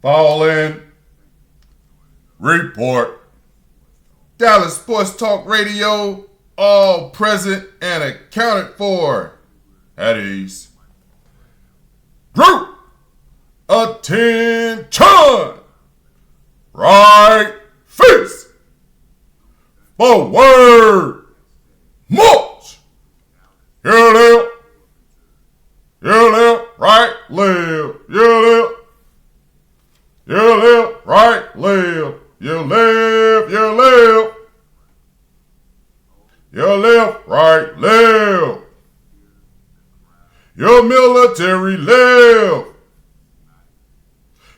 Fallen report. Dallas Sports Talk Radio, all present and accounted for. At ease. Group attention. Right face. Forward. March. Your left. Your left. Right. Left. Your left. Your left. Right. Left. Your left. Your left. Your left. Right. Left. Your military left.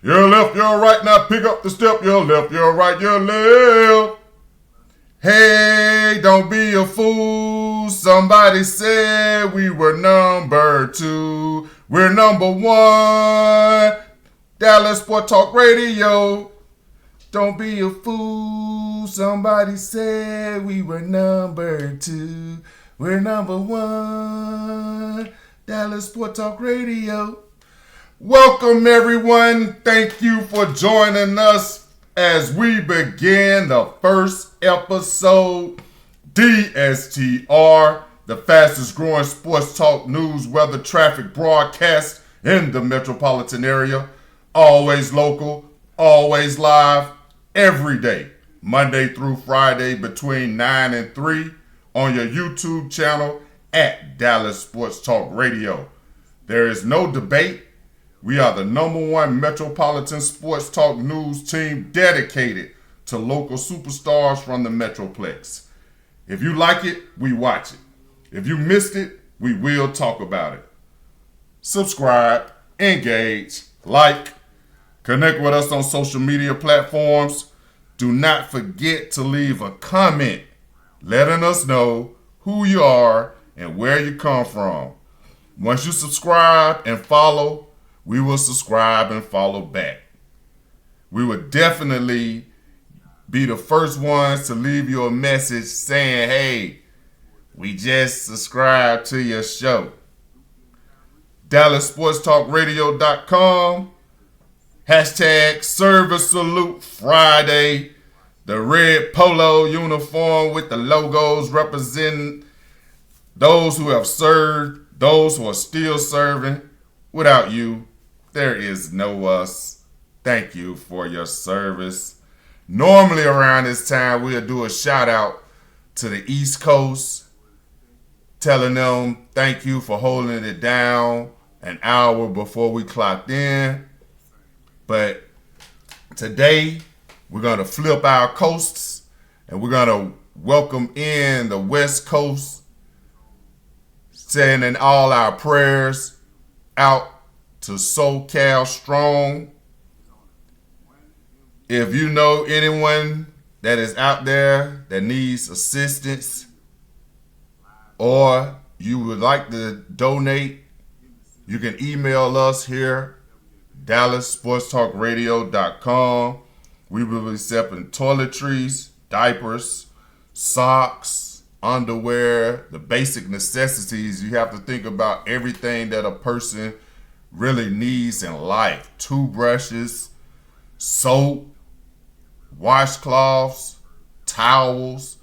Your left, your right, now pick up the step. Your left, your right, your left. Hey, don't be a fool. Somebody said we were number 2. We're number 1. Dallas Sport Talk Radio. Don't be a fool. Somebody said we were number 2. We're number 1. Dallas Sport Talk Radio. Welcome everyone. Thank you for joining us as we begin the first episode. DSTR, the fastest growing sports talk, news, weather, traffic broadcast in the metropolitan area. Always local, always live, every day, Monday through Friday between 9 and 3 on your YouTube channel at Dallas Sports Talk Radio. There is no debate. We are the number 1 metropolitan sports talk news team dedicated to local superstars from the Metroplex. If you like it, we watch it. If you missed it, we will talk about it. Subscribe, engage, like, connect with us on social media platforms. Do not forget to leave a comment letting us know who you are and where you come from. Once you subscribe and follow, we will subscribe and follow back. We will definitely be the first ones to leave you a message saying, hey, we just subscribed to your show. DallasSportsTalkRadio.com. Hashtag Service Salute Friday. The red polo uniform with the logos representing those who have served, those who are still serving. Without you, there is no us. Thank you for your service. Normally around this time, we'll do a shout out to the East Coast, telling them thank you for holding it down an hour before we clocked in. But today, we're going to flip our coasts and we're going to welcome in the West Coast, sending all our prayers out to SoCal Strong. If you know anyone that is out there that needs assistance or you would like to donate, you can email us here, DallasSportsTalkRadio.com. We will be accepting toiletries, diapers, socks, underwear, the basic necessities. You have to think about everything that a person really needs in life. Toothbrushes, soap, washcloths, towels,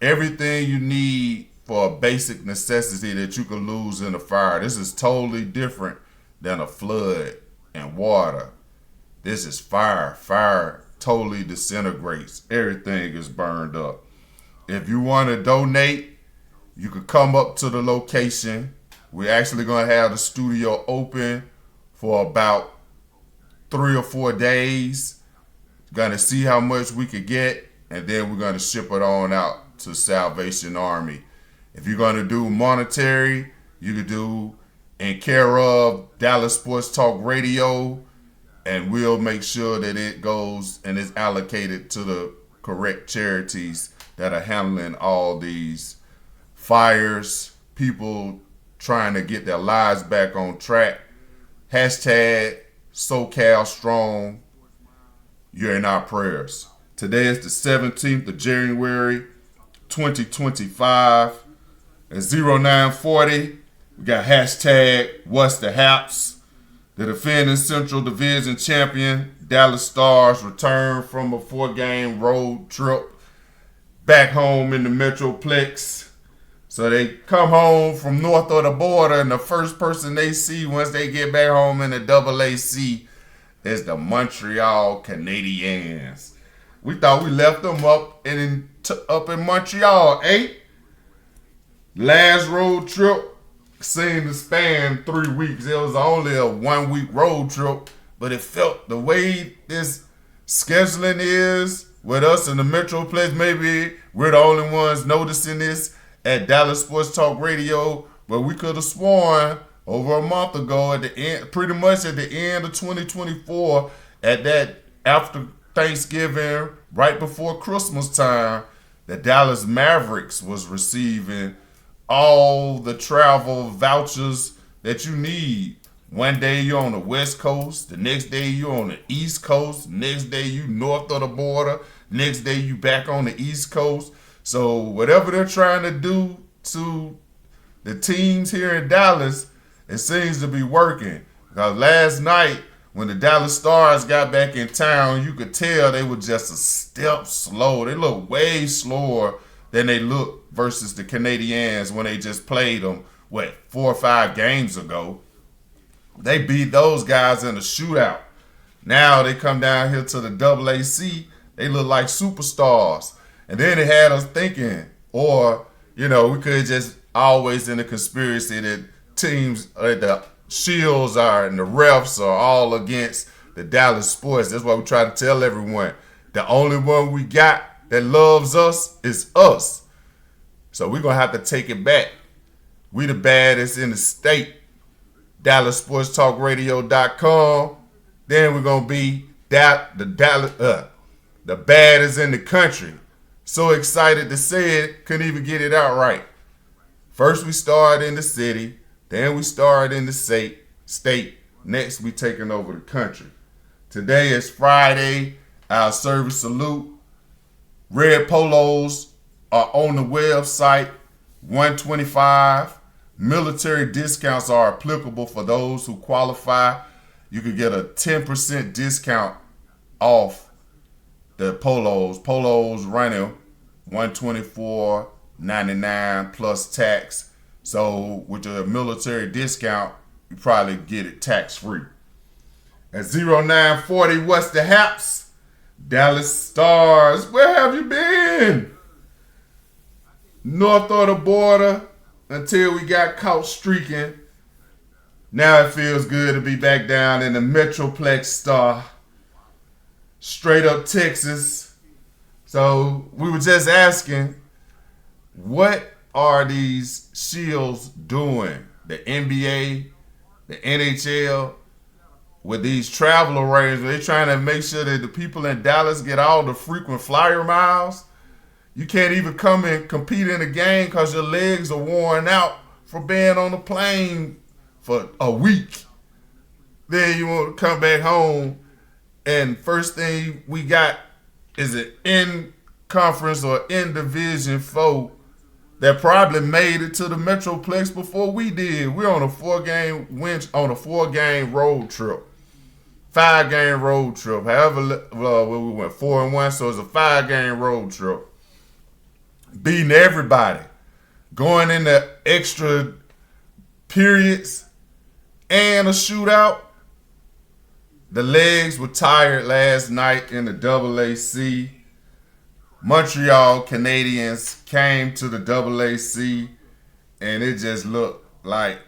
everything you need for a basic necessity that you could lose in a fire. This is totally different than a flood and water. This is fire. Fire totally disintegrates. Everything is burned up. If you want to donate, you can come up to the location. We're actually going to have the studio open for about 3 or 4 days. Going to see how much we could get, and then we're going to ship it on out to Salvation Army. If you're going to do monetary, you could do in care of Dallas Sports Talk Radio, and we'll make sure that it goes and is allocated to the correct charities that are handling all these fires, people trying to get their lives back on track. Hashtag SoCal Strong. You're in our prayers. Today is the 17th of January, 2025. At 0940, we got hashtag What's the Haps. The defending Central Division champion Dallas Stars return from a 4-game road trip back home in the Metroplex. So they come home from north of the border, and the first person they see once they get back home in the AAC is the Montreal Canadiens. We thought we left them up in Montreal, eh? Last road trip seemed to span 3 weeks. It was only a 1-week road trip, but it felt the way this scheduling is with us in the Metroplex. Maybe we're the only ones noticing this at Dallas Sports Talk Radio, but we could have sworn over a month ago, at the end, pretty much at the end of 2024, at that after Thanksgiving, right before Christmas time, the Dallas Mavericks was receiving all the travel vouchers that you need. One day you're on the West Coast, the next day you're on the East Coast, next day you north of the border, next day you back on the East Coast. So whatever they're trying to do to the teams here in Dallas, it seems to be working. Because last night, when the Dallas Stars got back in town, you could tell they were just a step slow. They looked way slower than they looked versus the Canadiens when they just played them, 4 or 5 games ago. They beat those guys in a shootout. Now they come down here to the AAC, they look like superstars. And then it had us thinking, or, we could just always in the conspiracy that teams, the Shields are and the refs are all against the Dallas Sports. That's why we try to tell everyone, the only one we got that loves us is us. So we're going to have to take it back. We the baddest in the state. DallasSportsTalkRadio.com. Then we're going to be the baddest in the country. So excited to say it, couldn't even get it out right. First we started in the city, then we started in the state. Next we taking over the country. Today is Friday, our service salute. Red polos are on the website, $125. Military discounts are applicable for those who qualify. You can get a 10% discount off the polos. Polos running $124.99 plus tax. So with your military discount, you probably get it tax free. At 0940, what's the haps? Dallas Stars, where have you been? North of the border until we got caught streaking. Now it feels good to be back down in the Metroplex Star. Straight up Texas. So we were just asking, what are these Shields doing? The NBA, the NHL, with these travel arrangements, they're trying to make sure that the people in Dallas get all the frequent flyer miles. You can't even come and compete in a game because your legs are worn out for being on the plane for a week. Then you want to come back home, and first thing we got is an in-conference or in-division foe that probably made it to the Metroplex before we did. We're on a 4-game road trip. 5-game road trip. However, we went 4-1, so it's a 5-game road trip. Beating everybody. Going into extra periods and a shootout. The legs were tired last night in the AAC. Montreal Canadiens came to the AAC, and it just looked like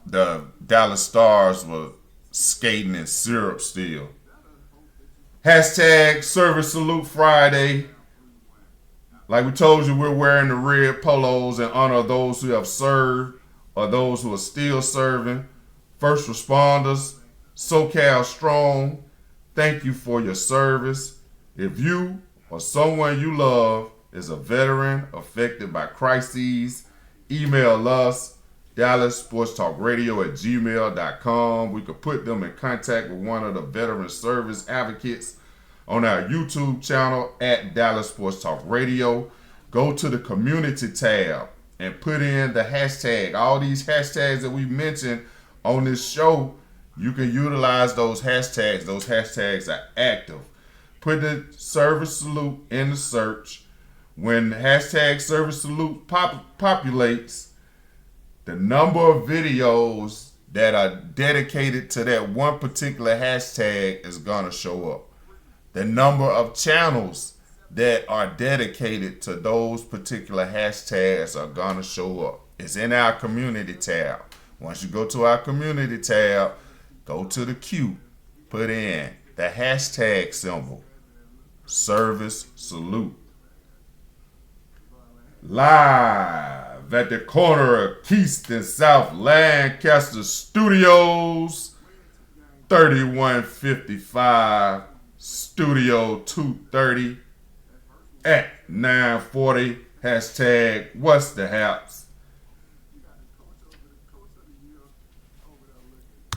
the Dallas Stars were skating in syrup still. Hashtag Service Salute Friday. Like we told you, we're wearing the red polos in honor of those who have served or those who are still serving. First responders, SoCal Strong, thank you for your service. If you or someone you love is a veteran affected by crises, email us, DallasSportsTalkRadio@gmail.com. We could put them in contact with one of the veteran service advocates on our YouTube channel at Dallas Sports Talk Radio. Go to the community tab and put in the hashtag. All these hashtags that we mentioned on this show, You can utilize those hashtags. Those hashtags are active. Put the service salute in the search. When hashtag service salute populates, the number of videos that are dedicated to that one particular hashtag is going to show up. The number of channels that are dedicated to those particular hashtags are going to show up. It's in our community tab. Once you go to our community tab, go to the queue, put in the hashtag symbol, service salute. Live at the corner of Keast and South Lancaster Studios, 3155 Studio 230 at 940, hashtag what's the haps.